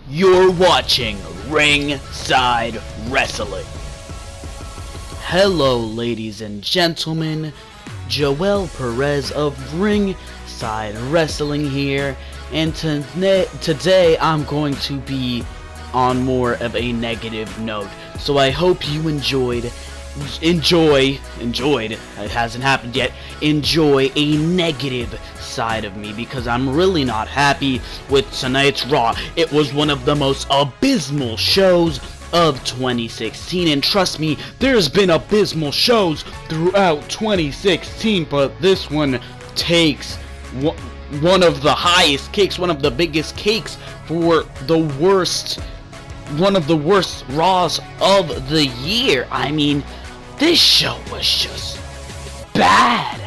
You're watching Ringside Wrestling. Hello, ladies and gentlemen. Joel Perez of Ringside Wrestling here, and today I'm going to be on more of a negative note. So I hope you enjoyed, it hasn't happened yet, enjoy a negative side of me, because I'm really not happy with tonight's Raw. It was one of the most abysmal shows of 2016, and trust me, there's been abysmal shows throughout 2016, but this one takes one of the highest cakes, one of the biggest cakes for the worst, one of the worst Raws of the year. I mean, this show was just bad.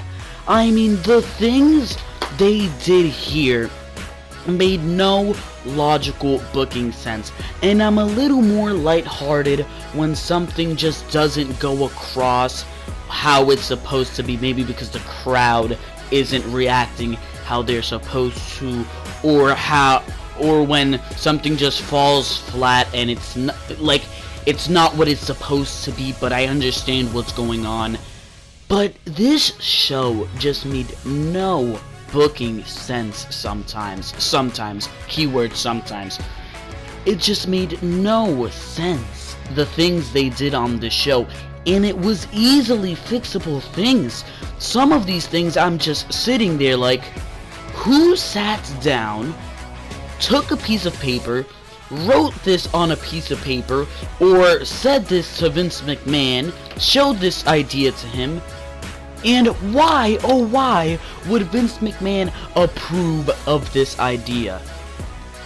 I mean, the things they did here made no logical booking sense, and I'm a little more lighthearted when something just doesn't go across how it's supposed to be, maybe because the crowd isn't reacting how they're supposed to, or when something just falls flat and it's not, like, it's not what it's supposed to be, but I understand what's going on. But this show just made no booking sense sometimes, keyword sometimes. It just made no sense, the things they did on the show, and it was easily fixable things. Some of these things I'm just sitting there like, who sat down, took a piece of paper, wrote this on a piece of paper, or said this to Vince McMahon, showed this idea to him? And why, oh why, would Vince McMahon approve of this idea?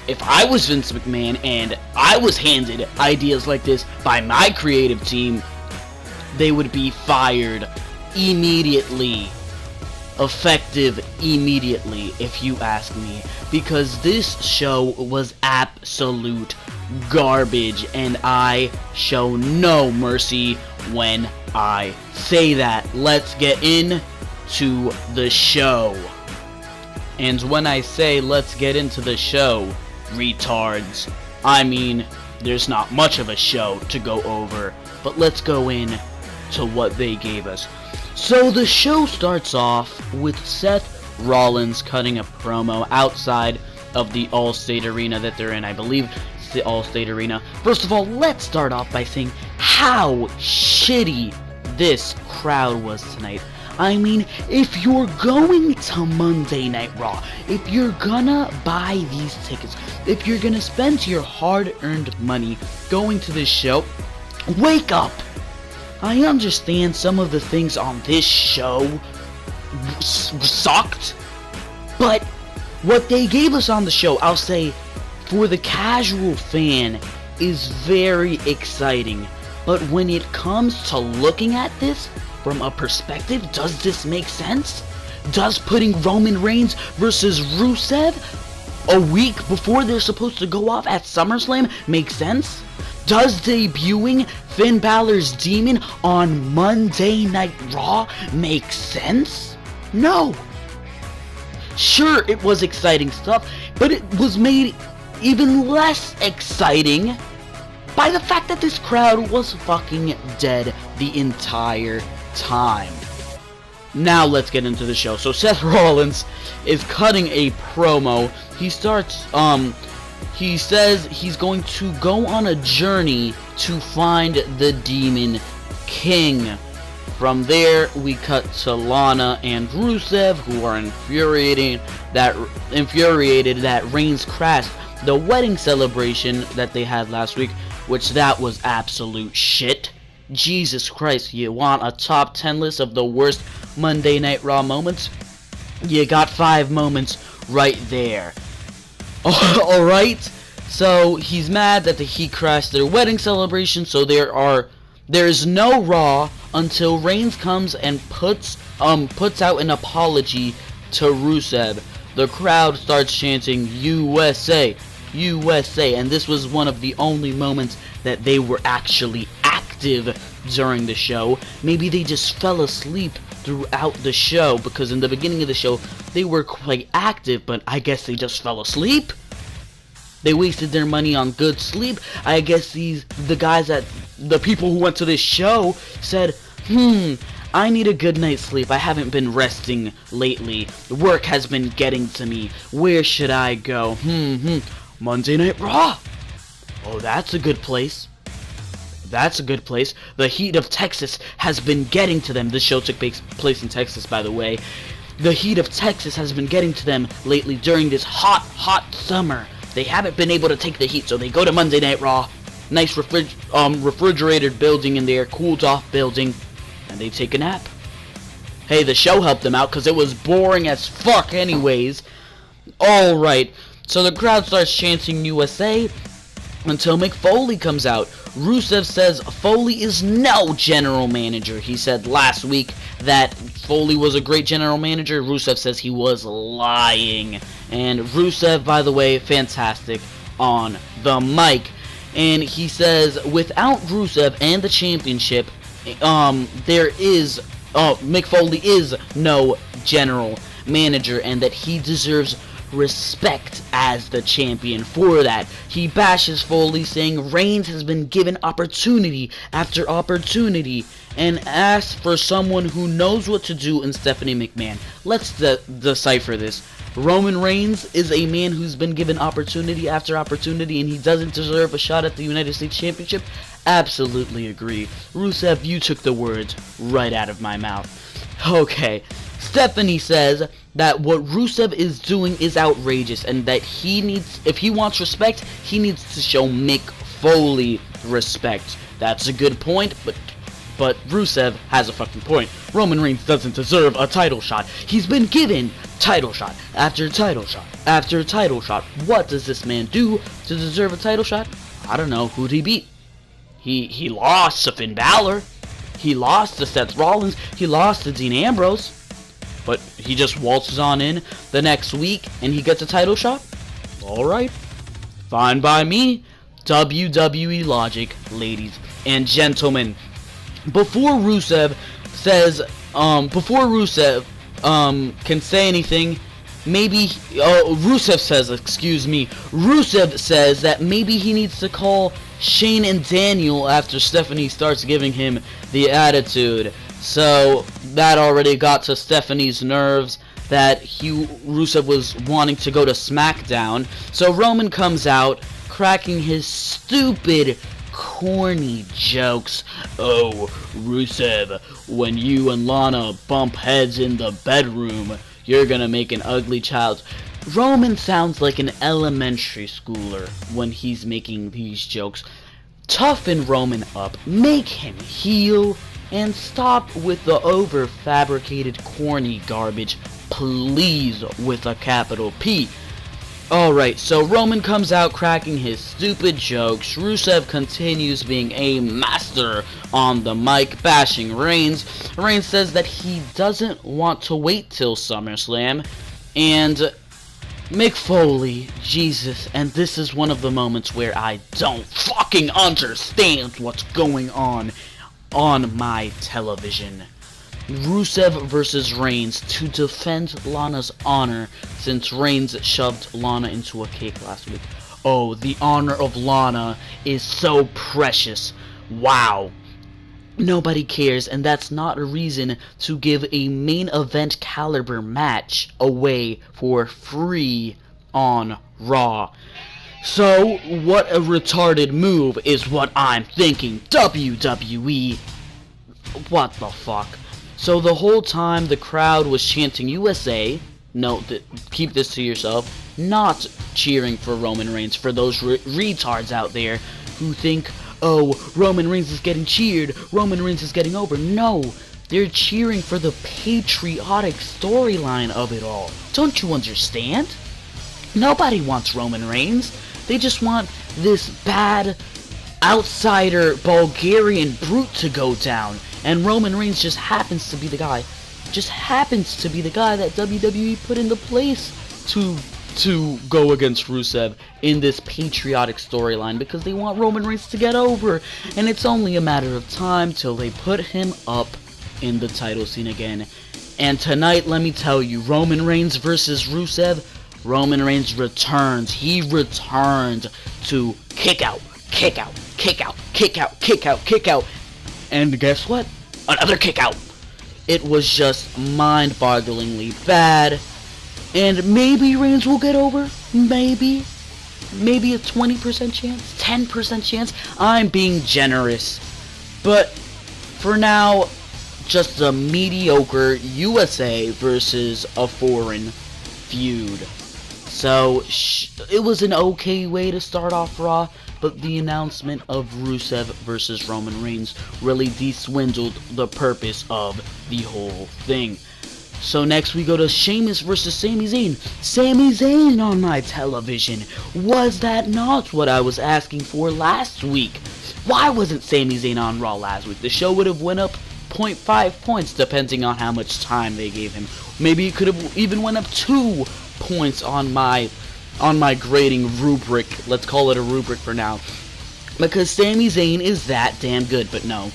If I was Vince McMahon and I was handed ideas like this by my creative team, they would be fired immediately. Effective immediately, if you ask me. Because this show was absolute garbage, and I show no mercy when I say that. Let's get into the show. And when I say let's get into the show, retards, I mean there's not much of a show to go over, but let's go in to what they gave us. So the show starts off with Seth Rollins cutting a promo outside of the Allstate Arena that they're in. I believe it's the Allstate Arena. First of all, let's start off by saying how shitty this crowd was tonight. I mean, if you're going to Monday Night Raw, if you're gonna buy these tickets, if you're gonna spend your hard-earned money going to this show, wake up! I understand some of the things on this show sucked, but what they gave us on the show, I'll say, for the casual fan, is very exciting. But when it comes to looking at this from a perspective, does this make sense? Does putting Roman Reigns versus Rusev a week before they're supposed to go off at SummerSlam make sense? Does debuting Finn Balor's Demon on Monday Night Raw make sense? No. Sure, it was exciting stuff, but it was made even less exciting by the fact that this crowd was fucking dead the entire time. Now let's get into the show. So Seth Rollins is cutting a promo. He says he's going to go on a journey to find the Demon King. From there, we cut to Lana and Rusev, who are infuriated that Reigns crashed the wedding celebration that they had last week, which that was absolute shit. Jesus Christ, you want a top 10 list of the worst Monday Night Raw moments? You got 5 moments right there. Alright, so he's mad that he crashed their wedding celebration, so there's no Raw until Reigns comes and puts out an apology to Rusev. The crowd starts chanting USA, USA, and this was one of the only moments that they were actually active during the show. Maybe they just fell asleep throughout the show, because in the beginning of the show they were quite active, but I guess they just fell asleep. They wasted their money on good sleep. I guess the people who went to this show said, I need a good night's sleep. I haven't been resting lately. Work has been getting to me. Where should I go? Monday Night Raw. Oh, that's a good place. That's a good place. The heat of Texas has been getting to them. This show took place in Texas, by the way. The heat of Texas has been getting to them lately during this hot summer. They haven't been able to take the heat, so they go to Monday Night Raw. Nice refrigerated building in there, cooled off building, and they take a nap. Hey, the show helped them out because it was boring as fuck anyways. Alright, so the crowd starts chanting USA until Mick Foley comes out. Rusev says Foley is no general manager. He said last week that Foley was a great general manager. Rusev says he was lying. And Rusev, by the way, fantastic on the mic. And he says without Rusev and the championship, Mick Foley is no general manager, and that he deserves respect as the champion for that. He bashes Foley, saying Reigns has been given opportunity after opportunity, and asks for someone who knows what to do in Stephanie McMahon. Let's decipher this. Roman Reigns is a man who's been given opportunity after opportunity, and he doesn't deserve a shot at the United States Championship? Absolutely agree. Rusev, you took the words right out of my mouth. Okay, Stephanie says that what Rusev is doing is outrageous, and that if he wants respect, he needs to show Mick Foley respect. That's a good point, but Rusev has a fucking point. Roman Reigns doesn't deserve a title shot. He's been given title shot after title shot after title shot. What does this man do to deserve a title shot? I don't know. Who'd he beat? He lost to Finn Balor. He lost to Seth Rollins. He lost to Dean Ambrose. But he just waltzes on in the next week and he gets a title shot? Alright. Fine by me. WWE logic, ladies and gentlemen. Before Rusev can say anything, Rusev says that maybe he needs to call Shane and Daniel after Stephanie starts giving him the attitude. So that already got to Stephanie's nerves that Rusev was wanting to go to Smackdown. So Roman comes out cracking his stupid, corny jokes. Oh, Rusev, when you and Lana bump heads in the bedroom, you're gonna make an ugly child. Roman sounds like an elementary schooler when he's making these jokes. Toughen Roman up, make him heel, and stop with the over-fabricated corny garbage, please, with a capital P. Alright, so Roman comes out cracking his stupid jokes. Rusev continues being a master on the mic, bashing Reigns. Reigns says that he doesn't want to wait till SummerSlam. And Mick Foley, Jesus, and this is one of the moments where I don't fucking understand what's going on my television. Rusev versus Reigns to defend Lana's honor, since Reigns shoved Lana into a cake last week. Oh, the honor of Lana is so precious. Wow. Nobody cares, and that's not a reason to give a main event caliber match away for free on Raw. So, what a retarded move is what I'm thinking. WWE. What the fuck? So the whole time the crowd was chanting USA, note that, keep this to yourself, not cheering for Roman Reigns, for those retards out there who think, oh, Roman Reigns is getting cheered, Roman Reigns is getting over. No, they're cheering for the patriotic storyline of it all. Don't you understand? Nobody wants Roman Reigns. They just want this bad outsider Bulgarian brute to go down. And Roman Reigns just happens to be the guy. Just happens to be the guy that WWE put into place to go against Rusev in this patriotic storyline, because they want Roman Reigns to get over. And it's only a matter of time till they put him up in the title scene again. And tonight, let me tell you, Roman Reigns versus Rusev, Roman Reigns returns. He returned to kick out, kick out, kick out, kick out, kick out, kick out. And guess what? Another kick out. It was just mind-bogglingly bad. And maybe Reigns will get over. Maybe. Maybe a 20% chance, 10% chance. I'm being generous. But for now, just a mediocre USA versus a foreign feud. So it was an okay way to start off Raw, but the announcement of Rusev versus Roman Reigns really de-swindled the purpose of the whole thing. So next we go to Sheamus versus Sami Zayn. Sami Zayn on my television. Was that not what I was asking for last week? Why wasn't Sami Zayn on Raw last week? The show would have went up 0.5 points depending on how much time they gave him. Maybe it could have even went up 2 points on my grading rubric. Let's call it a rubric for now. Because Sami Zayn is that damn good. But no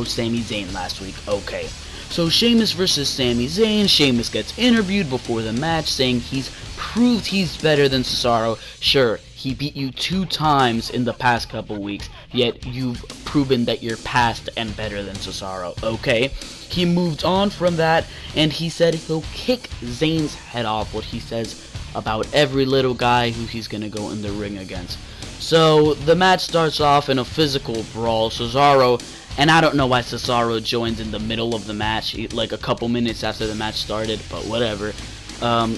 Sami Zayn last week. Okay. So Sheamus versus Sami Zayn. Sheamus gets interviewed before the match saying he's proved he's better than Cesaro. Sure, he beat you 2 times in the past couple weeks, yet you've proven that you're past and better than Cesaro. Okay, he moved on from that, and he said he'll kick Zayn's head off, what he says about every little guy who he's gonna go in the ring against. So the match starts off in a physical brawl. Cesaro, and I don't know why Cesaro joins in the middle of the match, like a couple minutes after the match started, but whatever.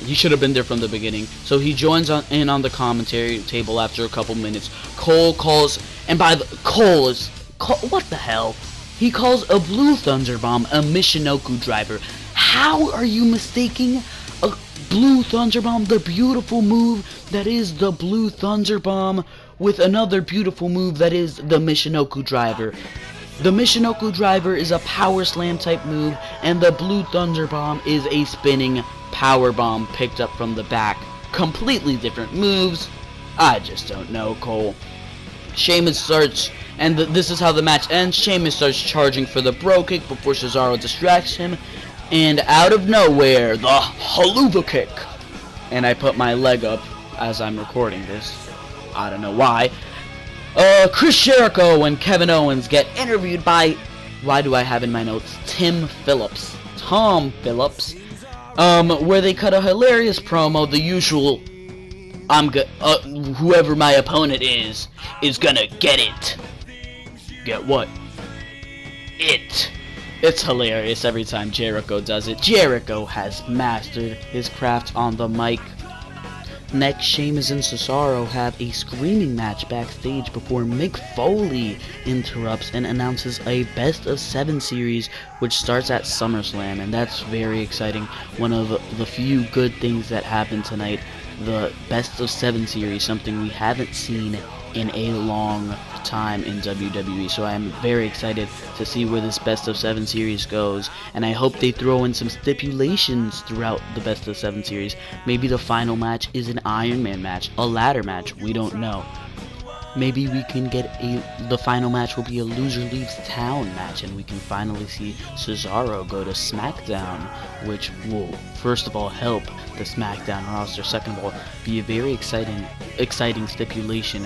He should have been there from the beginning. So he joins in on the commentary table after a couple minutes. Cole calls, and what the hell? He calls a Blue Thunder Bomb a Michinoku driver. How are you mistaking a Blue Thunder Bomb, the beautiful move that is the Blue Thunder Bomb, with another beautiful move that is the Michinoku driver? The Michinoku driver is a power slam type move, and the Blue Thunder Bomb is a spinning power bomb picked up from the back. Completely different moves. I just don't know, Cole. Sheamus starts, and this is how the match ends. Sheamus starts charging for the bro kick before Cesaro distracts him, and out of nowhere, the haluva kick. And I put my leg up as I'm recording this. I don't know why. Chris Jericho and Kevin Owens get interviewed by, why do I have in my notes, Tom Phillips, where they cut a hilarious promo, the usual, whoever my opponent is gonna get it. Get what? It. It's hilarious every time Jericho does it. Jericho has mastered his craft on the mic. Next, Sheamus and Cesaro have a screaming match backstage before Mick Foley interrupts and announces a Best of 7 series which starts at SummerSlam, and that's very exciting. One of the few good things that happened tonight, the Best of 7 series, something we haven't seen in a long time in WWE, so I'm very excited to see where this Best of 7 series goes, and I hope they throw in some stipulations throughout the Best of 7 series. Maybe the final match is an Iron Man match, a ladder match, we don't know. Maybe we can get the final match will be a loser leaves town match, and we can finally see Cesaro go to Smackdown, which will first of all help the Smackdown roster, second of all be a very exciting stipulation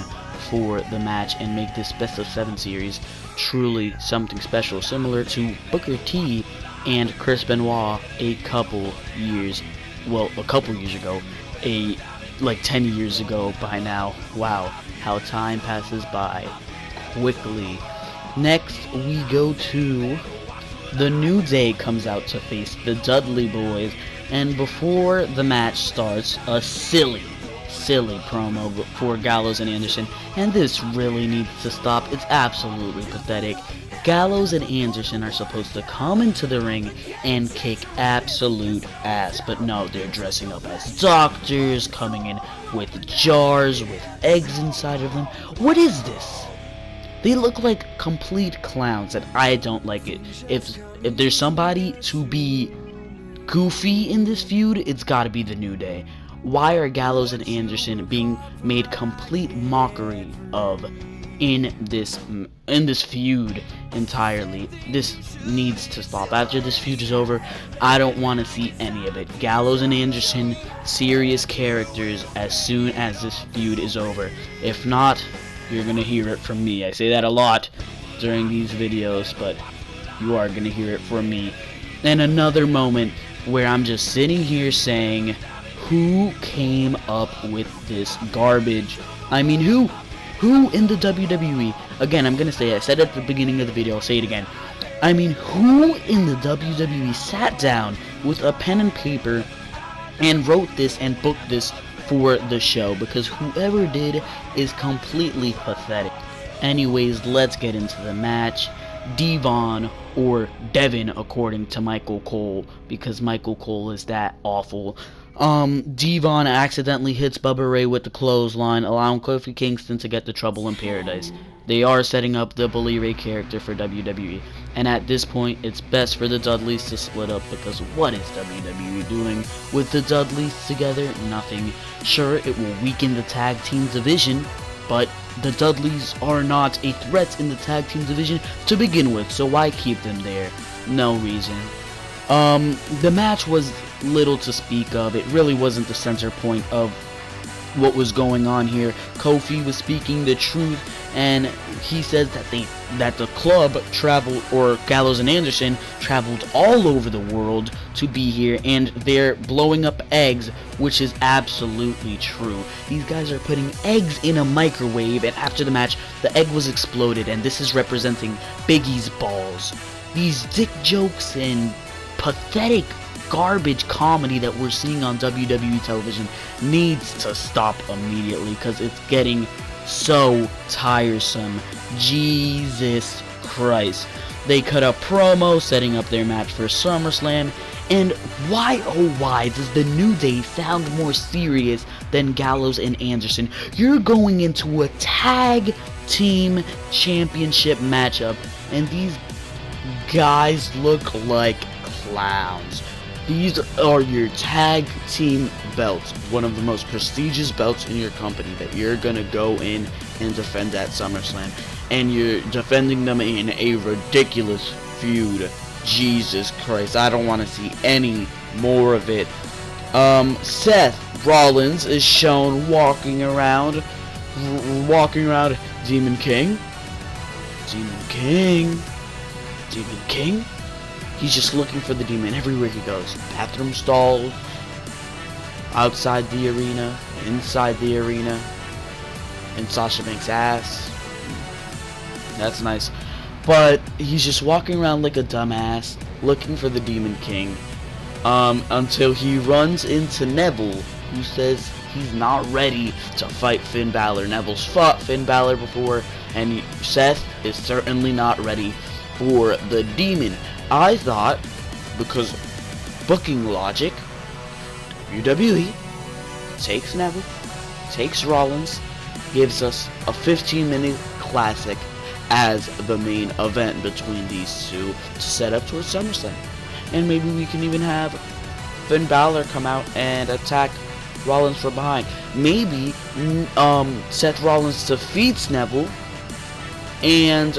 for the match and make this Best of 7 series truly something special, similar to Booker T and Chris Benoit a couple years ago, like 10 years ago by now. Wow, how time passes by quickly. Next we go to the New Day comes out to face the Dudley Boys, and before the match starts, a silly promo for Gallows and Anderson, and this really needs to stop. It's absolutely pathetic. Gallows and Anderson are supposed to come into the ring and kick absolute ass, but no, they're dressing up as doctors, coming in with jars with eggs inside of them. What is this? They look like complete clowns, and I don't like it. If there's somebody to be goofy in this feud, it's gotta be the New Day. Why are Gallows and Anderson being made complete mockery of in this feud entirely. This needs to stop. After this feud is over, I don't want to see any of it. Gallows and Anderson, serious characters as soon as this feud is over. If not, you're gonna hear it from me. I say that a lot during these videos, but you are gonna hear it from me. And another moment where I'm just sitting here saying, who came up with this garbage? I mean, who in the WWE? Again, I'm gonna say it. I said it at the beginning of the video, I'll say it again. I mean, who in the WWE sat down with a pen and paper and wrote this and booked this for the show? Because whoever did is completely pathetic. Anyways, let's get into the match. Devon, or Devin according to Michael Cole, because Michael Cole is that awful. Devon accidentally hits Bubba Ray with the clothesline, allowing Kofi Kingston to get the Trouble in Paradise. They are setting up the Bully Ray character for WWE, and at this point it's best for the Dudleys to split up, because what is WWE doing with the Dudleys together? Nothing. Sure, it will weaken the tag team division, but the Dudleys are not a threat in the tag team division to begin with, so why keep them there? No reason. The match was little to speak of. It really wasn't the center point of what was going on here. Kofi was speaking the truth, and he says that the club traveled, or Gallows and Anderson traveled all over the world to be here, and they're blowing up eggs, which is absolutely true. These guys are putting eggs in a microwave, and after the match, the egg was exploded, and this is representing Big E's balls. These dick jokes and pathetic garbage comedy that we're seeing on WWE television needs to stop immediately, because it's getting so tiresome. Jesus Christ. They cut a promo setting up their match for SummerSlam, and why oh why does the New Day sound more serious than Gallows and Anderson? You're going into a tag team championship matchup, and these guys look like clowns. These are your tag team belts, one of the most prestigious belts in your company that you're gonna go in and defend at SummerSlam, and you're defending them in a ridiculous feud. Jesus Christ, I don't want to see any more of it. Seth Rollins is shown walking around Demon King. He's just looking for the demon everywhere he goes. Bathroom stalls, outside the arena, inside the arena, in Sasha Banks' ass. That's nice. But he's just walking around like a dumbass, looking for the Demon King, until he runs into Neville, who says he's not ready to fight Finn Balor. Neville's fought Finn Balor before, and Seth is certainly not ready for the demon. I thought, because booking logic, WWE takes Neville, takes Rollins, gives us a 15-minute classic as the main event between these two to set up towards SummerSlam. And maybe we can even have Finn Balor come out and attack Rollins from behind. Maybe Seth Rollins defeats Neville and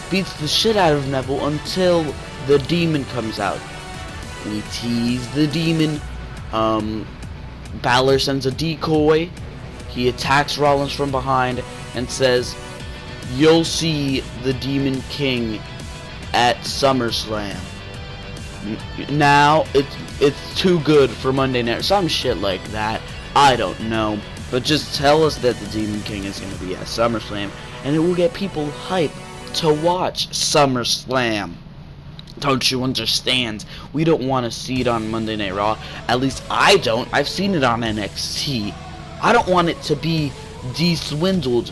beats the shit out of Neville until the demon comes out. We tease the demon. Balor sends a decoy. He attacks Rollins from behind and says, "You'll see the Demon King at SummerSlam." Now it's too good for Monday Night, some shit like that. I don't know, but just tell us that the Demon King is going to be at SummerSlam, and it will get people hyped to watch SummerSlam. Don't you understand? We don't want to see it on Monday Night Raw. At least I don't. I've seen it on NXT. I don't want it to be de-swindled,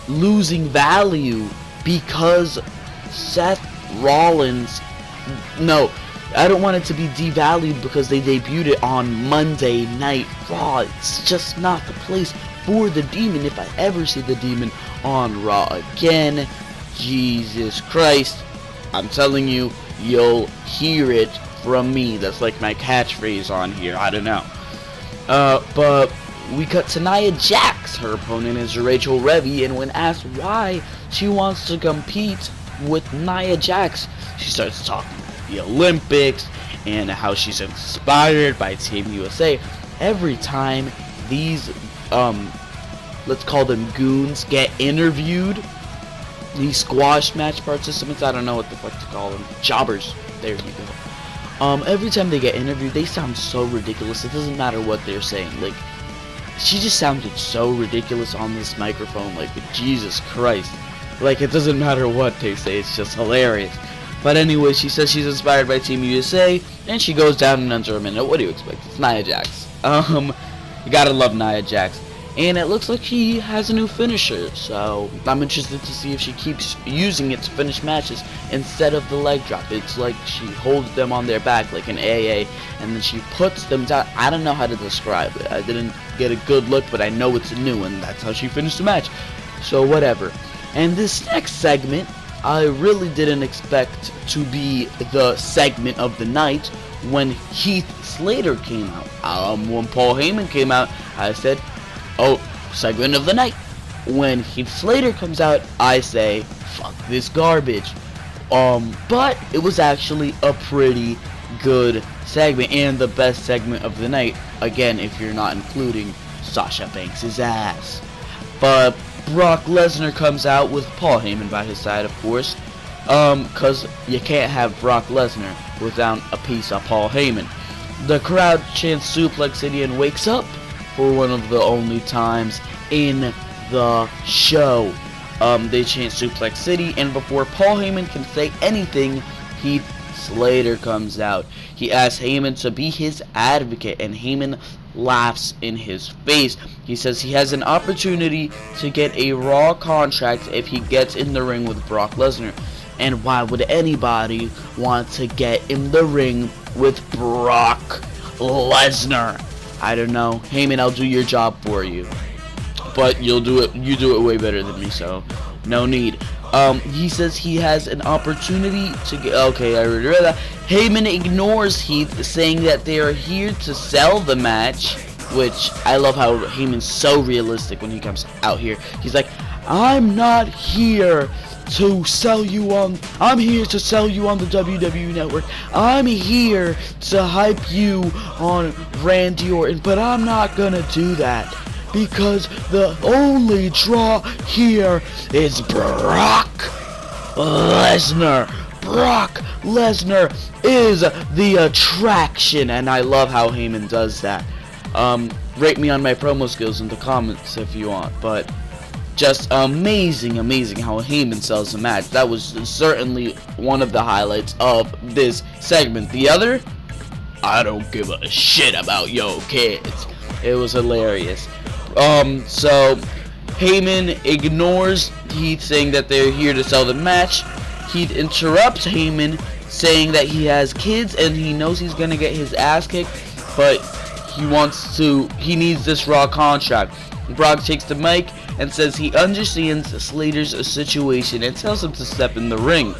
losing value because Seth Rollins... No, I don't want it to be devalued because they debuted it on Monday Night Raw. It's just not the place for the Demon. If I ever see the Demon on Raw again, Jesus Christ, I'm telling you, you'll hear it from me. That's like my catchphrase on here. I don't know. But we cut to Nia Jax. Her opponent is Rachel Revy, and when asked why she wants to compete with Nia Jax, she starts talking about the Olympics and how she's inspired by Team USA. Every time these, let's call them goons, get interviewed, these squash match participants, I don't know what the fuck to call them, jobbers, there you go. Every time they get interviewed, they sound so ridiculous. It doesn't matter what they're saying. Like, she just sounded so ridiculous on this microphone. Like, Jesus Christ. Like, it doesn't matter what they say. It's just hilarious. But anyway, she says she's inspired by Team USA, and she goes down in under a minute. What do you expect? It's Nia Jax. You gotta love Nia Jax. And it looks like she has a new finisher, so I'm interested to see if she keeps using it to finish matches instead of the leg drop. It's like she holds them on their back like an AA, and then she puts them down. I don't know how to describe it. I didn't get a good look, but I know it's new, and that's how she finished the match. So whatever. And this next segment, I really didn't expect to be the segment of the night when Heath Slater came out. When Paul Heyman came out, I said, oh, segment of the night. When Heath Slater comes out, I say, fuck this garbage. But it was actually a pretty good segment, and the best segment of the night, again, if you're not including Sasha Banks' ass. But Brock Lesnar comes out with Paul Heyman by his side, of course, cause you can't have Brock Lesnar without a piece of Paul Heyman. The crowd chants Suplex City and wakes up for one of the only times in the show. They chant Suplex City, and before Paul Heyman can say anything, Heath Slater comes out. He asks Heyman to be his advocate, and Heyman laughs in his face. He says he has an opportunity to get a Raw contract if he gets in the ring with Brock Lesnar. And why would anybody want to get in the ring with Brock Lesnar? I don't know. Heyman, I'll do your job for you. But you do it way better than me, so no need. He says he has an opportunity to get... Okay, I already read that. Heyman ignores Heath, saying that they are here to sell the match, which I love how Heyman's so realistic when he comes out here. He's like, I'm not here to sell you on... I'm here to sell you on the WWE Network. I'm here to hype you on Randy Orton, but I'm not gonna do that, because the only draw here is Brock Lesnar. Brock Lesnar is the attraction, and I love how Heyman does that. Rate me on my promo skills in the comments if you want, but just amazing how Heyman sells the match. That was certainly one of the highlights of this segment. The other, I don't give a shit about yo kids. It was hilarious. So Heyman ignores Heath, saying that they're here to sell the match. Heath interrupts Heyman, saying that he has kids and he knows he's gonna get his ass kicked, but he needs this Raw contract. Brock takes the mic and says he understands Slater's situation and tells him to step in the ring.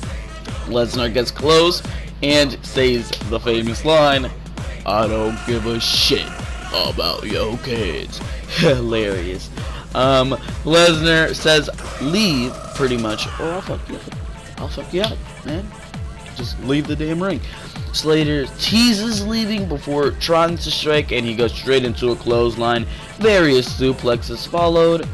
Lesnar gets close and says the famous line, I don't give a shit about yo kids. Hilarious. Lesnar says leave, pretty much, or I'll fuck you up. I'll fuck you up, man. Just leave the damn ring. Slater teases leaving before trying to strike, and he goes straight into a clothesline. Various suplexes followed,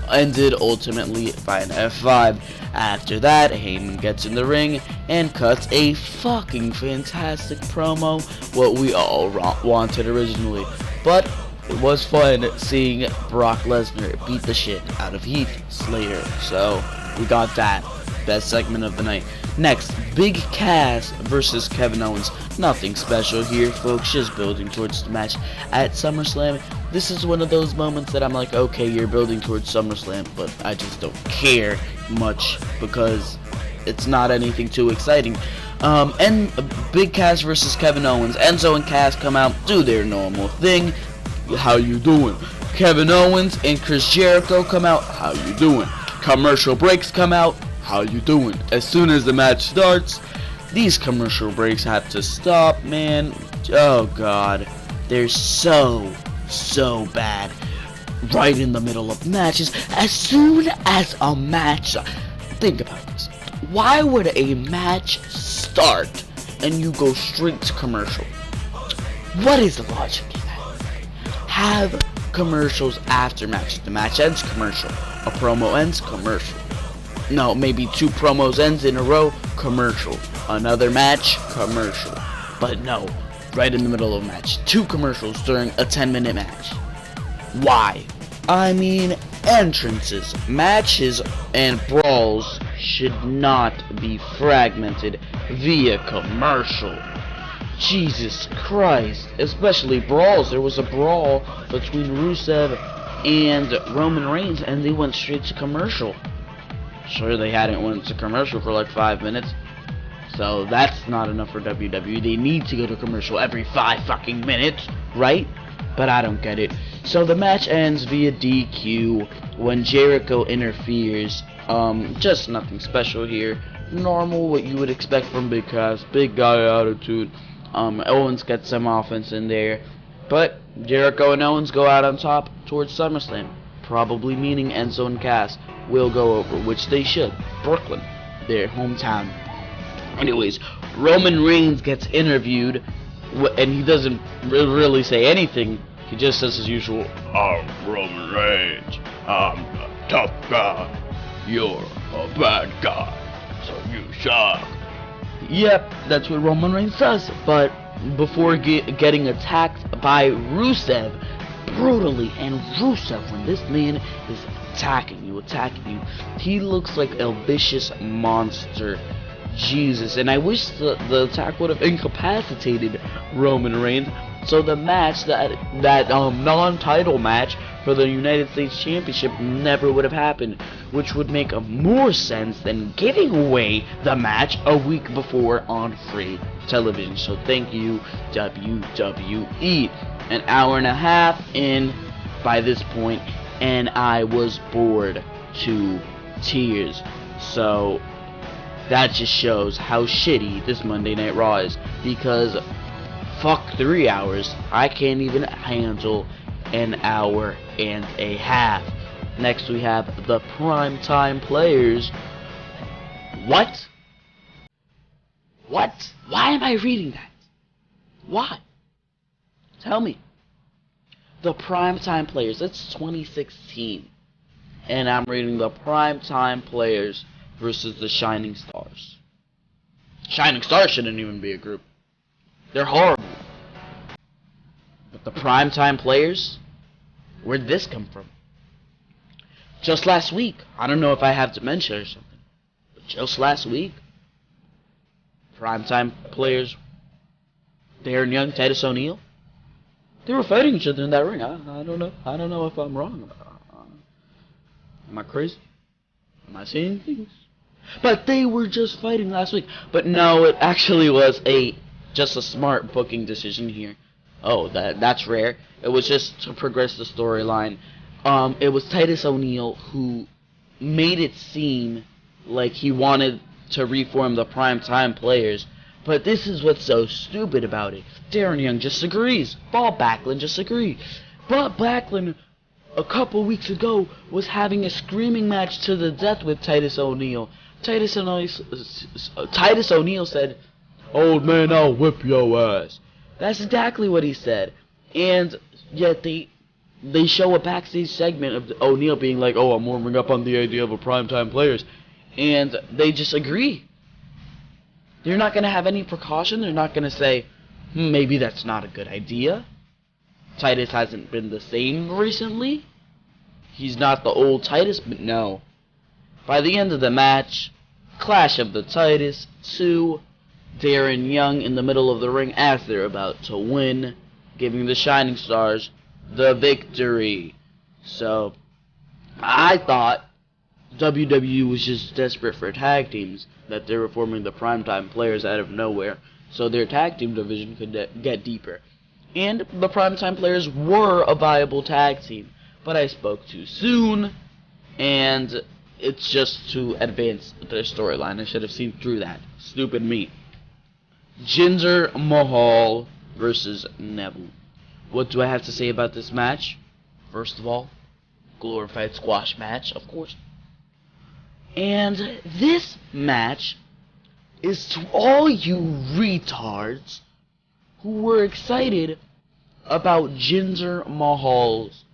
ended ultimately by an F5. After that, Heyman gets in the ring and cuts a fucking fantastic promo, what we all wanted originally. But it was fun seeing Brock Lesnar beat the shit out of Heath Slater, so we got that. Best segment of the night. Next, Big Cass versus Kevin Owens. Nothing special here, folks, just building towards the match at SummerSlam. This is one of those moments that I'm like, okay, you're building towards SummerSlam, but I just don't care much because it's not anything too exciting. And Big Cass versus Kevin Owens. Enzo and Cass come out, do their normal thing. How you doing? Kevin Owens and Chris Jericho come out. How you doing? Commercial breaks come out. How you doing? As soon as the match starts, these commercial breaks have to stop, man. Oh god, they're so bad. right in the middle of matches. As soon as a match, think about this. Why would a match start and you go straight to commercial? What is the logic in that? Have commercials after matches. The match ends, commercial. A promo ends, commercial. No, maybe 2 promos ends in a row, commercial. Another match, commercial. But no, right in the middle of a match. 2 commercials during a 10-minute match. Why? I mean, entrances, matches, and brawls should not be fragmented via commercial. Jesus Christ. Especially brawls. There was a brawl between Rusev and Roman Reigns, and they went straight to commercial. Sure, they hadn't went to commercial for like 5 minutes. So that's not enough for WWE. They need to go to commercial every 5 fucking minutes, right? But I don't get it. So the match ends via DQ when Jericho interferes. Just nothing special here. Normal, what you would expect from Big Cass. Big guy attitude. Owens gets some offense in there. But Jericho and Owens go out on top towards SummerSlam. Probably meaning Enzo and Cass will go over, which they should. Brooklyn, their hometown. Anyways, Roman Reigns gets interviewed, and he doesn't really say anything. He just says his usual, "I'm Roman Reigns. I'm a tough guy. You're a bad guy, so you suck." Yep, that's what Roman Reigns does. But before getting attacked by Rusev, brutally, and Rusev, when this man is attacking you, he looks like a vicious monster. Jesus, and I wish the attack would have incapacitated Roman Reigns, so the match, that non-title match for the United States Championship never would have happened, which would make more sense than giving away the match a week before on free television. So thank you, WWE. An hour and a half in by this point, and I was bored to tears. So that just shows how shitty this Monday Night Raw is, because fuck 3 hours, I can't even handle an hour and a half. Next we have the primetime players. What? Why am I reading that? Why? Tell me. The primetime players, it's 2016, and I'm reading the primetime players versus the Shining Stars. Shining Stars shouldn't even be a group. They're horrible. But the primetime players? Where'd this come from? Just last week, I don't know if I have dementia or something, but just last week, primetime players, Darren Young, Titus O'Neil, they were fighting each other in that ring. I don't know. I don't know if I'm wrong. Am I crazy? Am I seeing things? But they were just fighting last week. But no, it actually was just a smart booking decision here. Oh, that's rare. It was just to progress the storyline. It was Titus O'Neil who made it seem like he wanted to reform the primetime players. But this is what's so stupid about it. Darren Young just agrees. Bob Backlund just agreed. But Backlund, a couple weeks ago, was having a screaming match to the death with Titus O'Neil. Titus O'Neil said, "Old man, I'll whip your ass." That's exactly what he said. And yet they show a backstage segment of O'Neil being like, "Oh, I'm warming up on the idea of a primetime players." And they just agree. They're not going to have any precaution. They're not going to say, maybe that's not a good idea. Titus hasn't been the same recently. He's not the old Titus, but no. By the end of the match, Clash of the Titus 2, Darren Young in the middle of the ring as they're about to win, giving the Shining Stars the victory. So, I thought WWE was just desperate for tag teams, that they were forming the primetime players out of nowhere, so their tag team division could get deeper. And the primetime players were a viable tag team, but I spoke too soon, and it's just to advance their storyline. I should have seen through that. Stupid me. Jinder Mahal versus Neville. What do I have to say about this match? First of all, glorified squash match, of course. And this match is to all you retards who were excited about Jinder Mahal's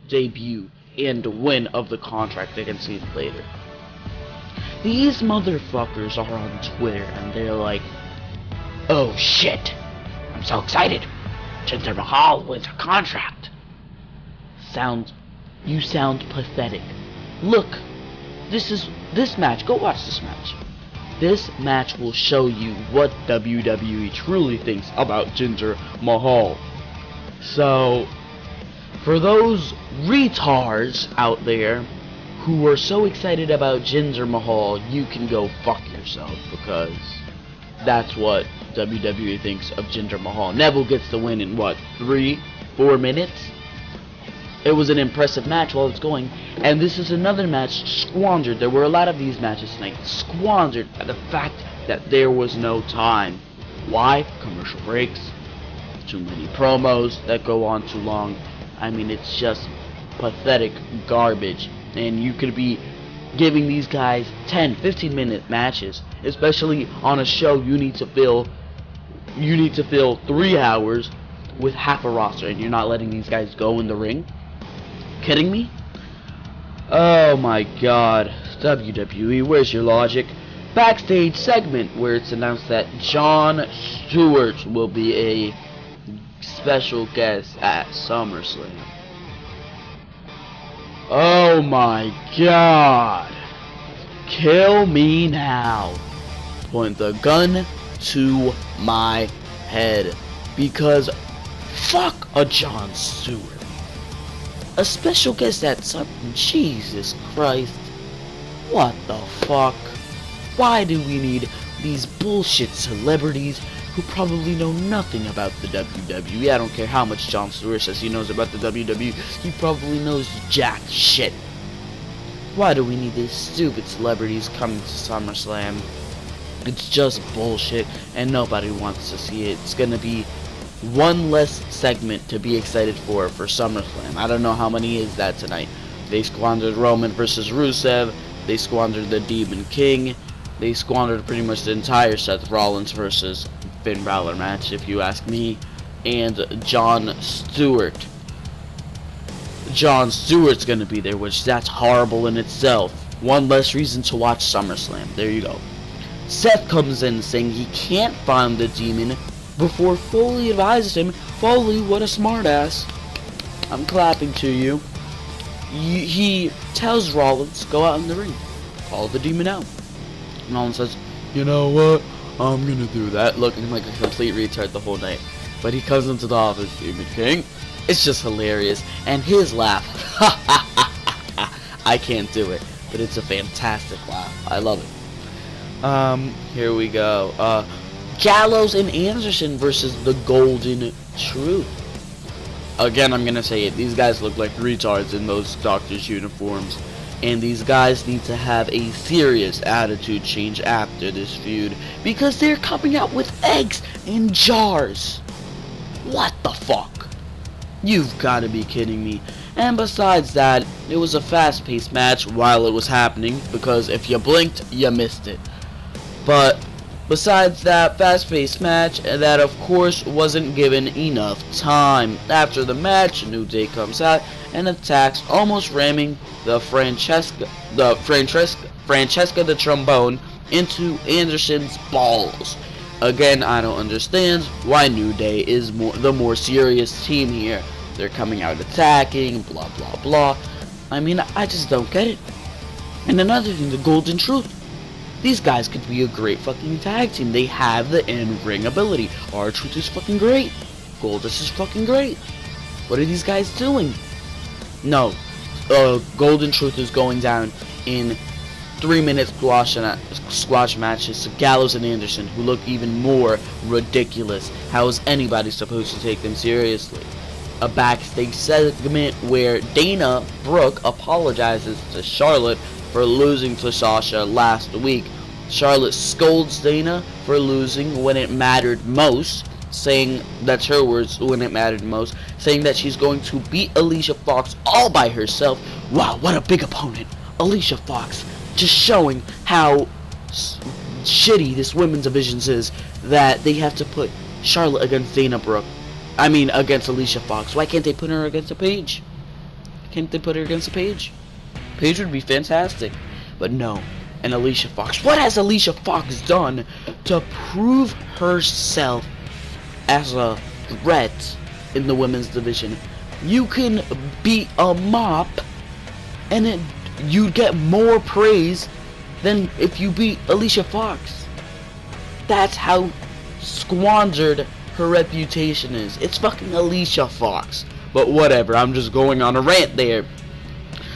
debut and win of the contract against Heath Slater. These motherfuckers are on Twitter and they're like, "Oh shit, I'm so excited. Jinder Mahal wins a contract." You sound pathetic. Look, this match, go watch this match. This match will show you what WWE truly thinks about Jinder Mahal. So, for those retards out there who are so excited about Jinder Mahal, you can go fuck yourself, because that's what WWE thinks of Jinder Mahal. Neville gets the win in what, 3-4 minutes? It was an impressive match while it's going, and this is another match squandered. There were a lot of these matches tonight squandered by the fact that there was no time. Why? Commercial breaks, too many promos that go on too long. I mean, it's just pathetic garbage, and you could be giving these guys 10-15 minute matches, especially on a show you need to fill 3 hours with half a roster, and you're not letting these guys go in the ring? Kidding me? Oh my god. WWE, where's your logic? Backstage segment where it's announced that Jon Stewart will be a special guest at SummerSlam. Oh my god. Kill me now. Point the gun to my head, because fuck a Jon Stewart. A special guest at something, Jesus Christ. What the fuck? Why do we need these bullshit celebrities who probably know nothing about the WWE? I don't care how much Jon Stewart says he knows about the WWE, he probably knows jack shit. Why do we need these stupid celebrities coming to SummerSlam? It's just bullshit, and nobody wants to see it. It's gonna be one less segment to be excited for SummerSlam. I don't know how many is that tonight. They squandered Roman versus Rusev. They squandered the Demon King. They squandered pretty much the entire Seth Rollins versus Finn Balor match, if you ask me. And Jon Stewart. Jon Stewart's gonna be there, which that's horrible in itself. One less reason to watch SummerSlam. There you go. Seth comes in saying he can't find the demon before Foley advises him. Foley, what a smartass. I'm clapping to you. He tells Rollins, go out in the ring, call the demon out. And Rollins says, you know what, I'm gonna do that, looking like a complete retard the whole night. But he comes into the office, Demon King. It's just hilarious. And his laugh, I can't do it, but it's a fantastic laugh. I love it. Here we go. Gallows and Anderson versus the Golden Truth. Again, I'm gonna say it. These guys look like retards in those doctor's uniforms. And these guys need to have a serious attitude change after this feud, because they're coming out with eggs in jars. What the fuck? You've gotta be kidding me. And besides that, it was a fast-paced match while it was happening, because if you blinked, you missed it. But besides that fast-paced match, that of course wasn't given enough time. After the match, New Day comes out and attacks, almost ramming the Francesca the Trombone into Anderson's balls. Again, I don't understand why New Day is the more serious team here. They're coming out attacking, blah blah blah. I mean, I just don't get it. And another thing, the Golden Truth. These guys could be a great fucking tag team. They have the in-ring ability. R-Truth is fucking great. Goldust is fucking great. What are these guys doing? No. Golden Truth is going down in 3-minute squash matches to Gallows and Anderson, who look even more ridiculous. How is anybody supposed to take them seriously? A backstage segment where Dana Brooke apologizes to Charlotte for losing to Sasha last week. Charlotte scolds Dana for losing when it mattered most, saying, that's her words when it mattered most, saying that she's going to beat Alicia Fox all by herself. Wow, what a big opponent. Alicia Fox, just showing how shitty this women's division is, that they have to put Charlotte against Dana Brooke. I mean, against Alicia Fox. Why can't they put her against a Paige? Can't they put her against a Paige? Paige would be fantastic. But no. And Alicia Fox. What has Alicia Fox done to prove herself as a threat in the women's division? You can beat a mop and you'd get more praise than if you beat Alicia Fox. That's how squandered her reputation is. It's fucking Alicia Fox. But whatever, I'm just going on a rant there.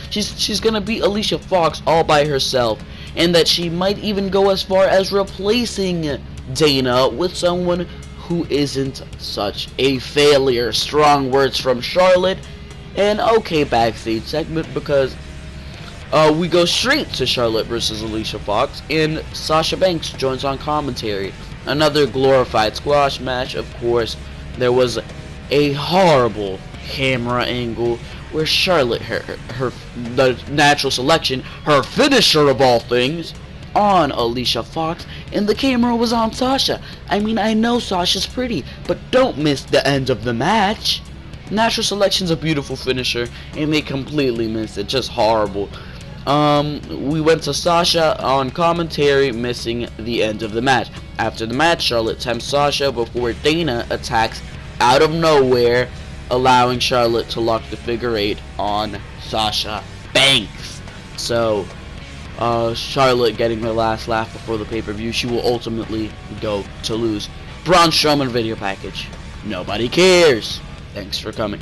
She's gonna beat Alicia Fox all by herself, and that she might even go as far as replacing Dana with someone who isn't such a failure. Strong words from Charlotte. And okay, backstage segment, because we go straight to Charlotte versus Alicia Fox, and Sasha Banks joins on commentary. Another glorified squash match, of course. There was a horrible camera angle where Charlotte, the natural selection, her finisher of all things, on Alicia Fox, and the camera was on Sasha. I mean, I know Sasha's pretty, but don't miss the end of the match. Natural selection's a beautiful finisher, and they completely missed it. Just horrible. We went to Sasha on commentary, missing the end of the match. After the match, Charlotte tempts Sasha before Dana attacks out of nowhere, allowing Charlotte to lock the figure 8 on Sasha Banks. So, Charlotte getting the last laugh before the pay-per-view. She will ultimately go to lose. Braun Strowman video package. Nobody cares. Thanks for coming.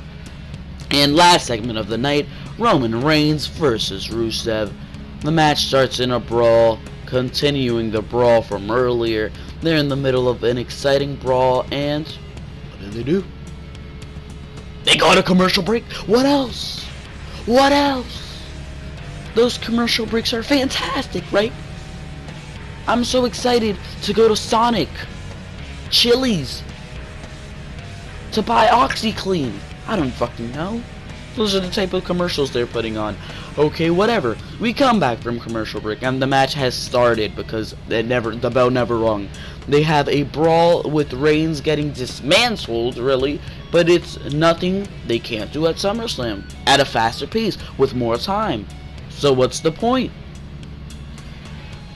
And last segment of the night, Roman Reigns versus Rusev. The match starts in a brawl, continuing the brawl from earlier. They're in the middle of an exciting brawl, and what do? They got a commercial break. What else? What else? Those commercial breaks are fantastic, right? I'm so excited to go to Sonic, Chili's, to buy OxyClean. I don't fucking know. Those are the type of commercials they're putting on. Okay, whatever. We come back from commercial break, and the match has started because the bell never rung. They have a brawl with Reigns getting dismantled, really, but it's nothing they can't do at SummerSlam at a faster pace with more time. So what's the point?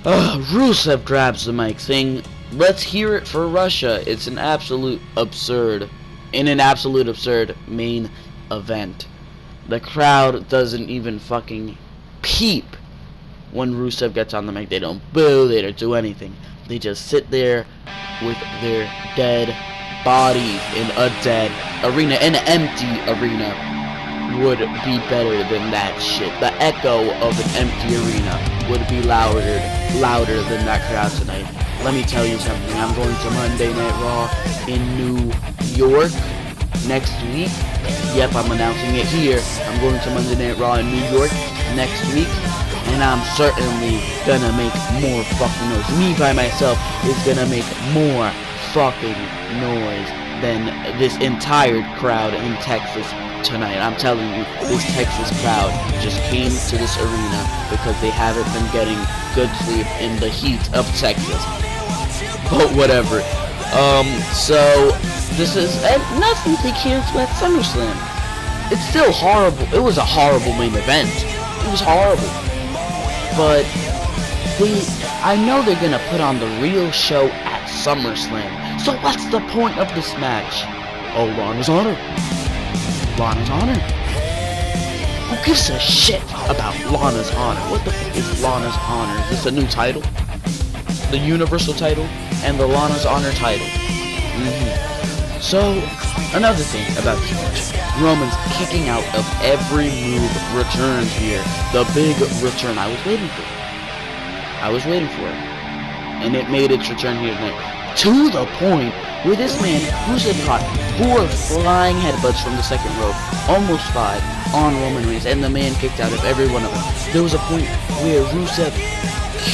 Rusev grabs the mic saying, "Let's hear it for Russia." It's an absolute absurd main event. The crowd doesn't even fucking peep when Rusev gets on the mic. They don't boo, they don't do anything. They just sit there with their dead bodies in a dead arena. An empty arena would be better than that shit. The echo of an empty arena would be louder than that crowd tonight. Let me tell you something. I'm going to Monday Night Raw in New York next week. Yep, I'm announcing it here. I'm going to Monday Night Raw in New York next week, and I'm certainly gonna make more fucking noise. Me by myself is gonna make more fucking noise than this entire crowd in Texas tonight. I'm telling you, this Texas crowd just came to this arena because they haven't been getting good sleep in the heat of Texas. But whatever. So this is nothing they can't do at SummerSlam. It's still horrible. It was a horrible main event. It was horrible. But I know they're gonna put on the real show at SummerSlam. So what's the point of this match? Oh, Lana's honor. Lana's honor. Who gives a shit about Lana's honor? What the fuck is Lana's honor? Is this a new title? The Universal title and the Lana's honor title. So, another thing about this match. Roman's kicking out of every move returns here. The big return. I was waiting for it. And it made its return here tonight. To the point where this man, Rusev, caught 4 flying headbutts from the second rope, almost 5, on Roman Reigns, and the man kicked out of every one of them. There was a point where Rusev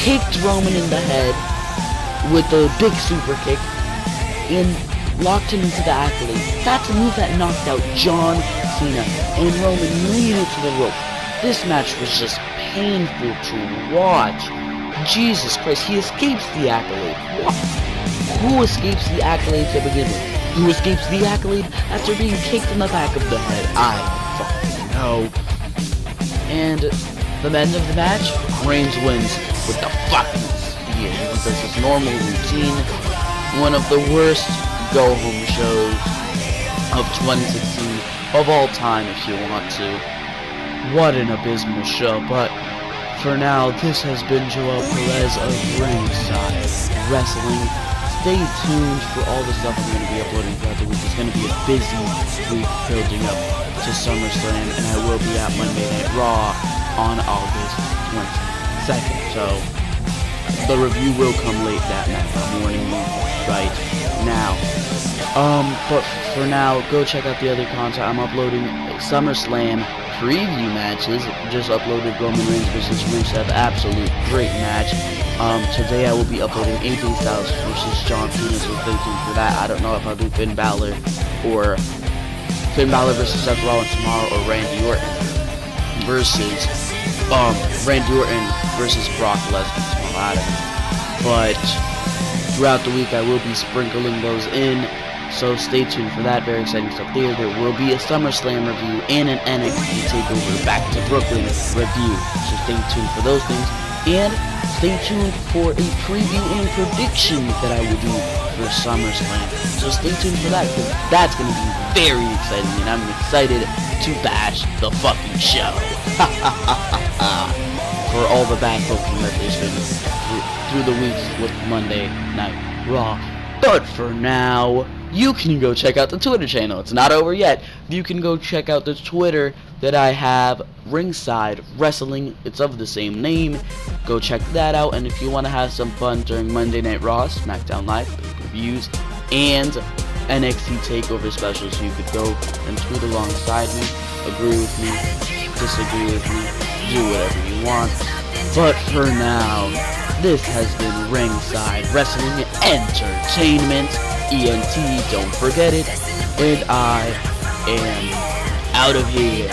kicked Roman in the head with a big super kick, and locked him into the accolade. That's a move that knocked out John Cena, and Roman leaned into the rope. This match was just painful to watch. Jesus Christ, he escapes the accolade. What? Who escapes the accolade to begin with? Who escapes the accolade after being kicked in the back of the head? I don't fucking know. And the end of the match, Reigns wins with the fucking spear. He does his normal routine. One of the worst go-home shows of 2016 of all time, if you want to. What an abysmal show, but for now, this has been Joel Perez of Ringside Wrestling. Stay tuned for all the stuff I'm going to be uploading throughout the week. It's going to be a busy week building up to SummerSlam, and I will be at Monday Night Raw on August 22nd. So, the review will come late that night. I'm warning you right now. But for now, go check out the other content. I'm uploading SummerSlam preview matches. Just uploaded Roman Reigns versus Rusev. Absolute great match. Today I will be uploading AJ Styles versus John Cena, so stay tuned for that. I don't know if I'll do Finn Balor versus Seth Rollins tomorrow, or Randy Orton versus Brock Lesnar tomorrow. I don't know. But throughout the week I will be sprinkling those in, so stay tuned for that. Very exciting stuff there. There will be a SummerSlam review and an NXT TakeOver Back to Brooklyn review, so stay tuned for those things. And stay tuned for a preview and prediction that I will do for SummerSlam. So stay tuned for that, because that's going to be very exciting, and I'm excited to bash the fucking show. For all the bad booking that there's been through the weeks with Monday Night Raw. But for now, you can go check out the Twitter channel. It's not over yet. You can go check out the Twitter that I have, Ringside Wrestling. It's of the same name. Go check that out. And if you want to have some fun during Monday Night Raw, Smackdown Live, pay-per-views, and NXT TakeOver specials, you could go and tweet alongside me, agree with me, disagree with me, do whatever you want. But for now, this has been Ringside Wrestling Entertainment, ENT, don't forget it, and I am out of here.